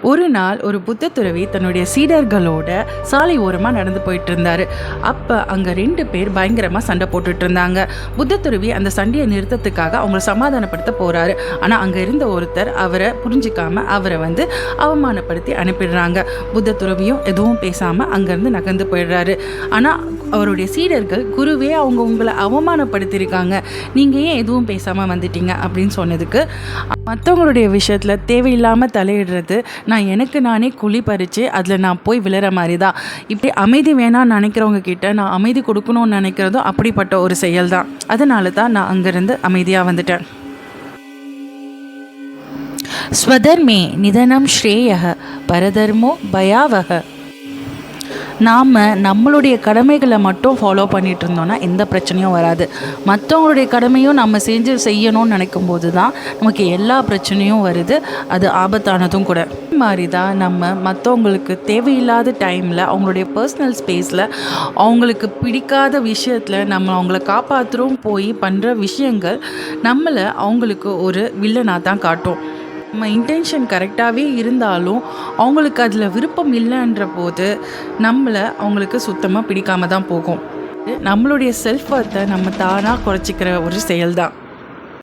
ஒரு நாள் ஒரு புத்த துறவி தன்னுடைய சீடர்களோட சாலை ஓரமாக நடந்து போயிட்டு இருந்தாரு. அப்போ அங்கே 2 பேர் பயங்கரமாக சண்டை போட்டுட்டு இருந்தாங்க. புத்த துறவி அந்த சண்டையை நிறுத்தத்துக்காக அவங்கள சமாதானப்படுத்த போறாரு. ஆனால் அங்கே இருந்த ஒருத்தர் அவரை புரிஞ்சிக்காம அவரை அவமானப்படுத்தி அனுப்பிடுறாங்க. புத்த துறவியும் எதுவும் பேசாமல் அங்கேருந்து நகர்ந்து போயிடுறாரு. ஆனால் அவருடைய சீடர்கள், குருவே அவங்க உங்களை அவமானப்படுத்தியிருக்காங்க, நீங்கள் ஏன் எதுவும் பேசாமல் வந்துட்டீங்க அப்படின்னு சொன்னதுக்கு, மற்றவங்களுடைய விஷயத்தில் தேவையில்லாமல் தலையிடுறது நான் எனக்கு நானே குழி பறித்து அதில் நான் போய் விழுற மாதிரி தான். இப்படி அமைதி வேணான்னு நினைக்கிறவங்க கிட்ட நான் அமைதி கொடுக்கணும்னு நினைக்கிறதும் அப்படிப்பட்ட ஒரு செயல் தான். அதனால தான் நான் அங்கேருந்து அமைதியாக வந்துட்டேன். ஸ்வதர்மே நிதனம் ஸ்ரேயः பரதர்மோ பயாவஹ. நாம் நம்மளுடைய கடமைகளை மட்டும் ஃபாலோ பண்ணிகிட்டு இருந்தோன்னா எந்த பிரச்சனையும் வராது. மற்றவங்களுடைய கடமையும் நம்ம செய்யணும்னு நினைக்கும் போது தான் நமக்கு எல்லா பிரச்சனையும் வருது. அது ஆபத்தானதும் கூட. இது மாதிரி தான் நம்ம மற்றவங்களுக்கு தேவையில்லாத டைமில், அவங்களுடைய பர்சனல் ஸ்பேஸில், அவங்களுக்கு பிடிக்காத விஷயத்தில் நம்ம அவங்கள காப்பாற்றுறோம் போய் பண்ணுற விஷயங்கள் நம்மளை அவங்களுக்கு ஒரு வில்லனாக தான் காட்டும். நம்ம இன்டென்ஷன் கரெக்டாகவே இருந்தாலும் அவங்களுக்கு அதில் விருப்பம் இல்லைன்ற போது நம்மளை அவங்களுக்கு சுத்தமாக பிடிக்காம தான் போகும். நம்மளுடைய செல்ஃப் ஒர்த்தை நம்ம தானாக குறைச்சிக்கிற ஒரு செயல் தான்.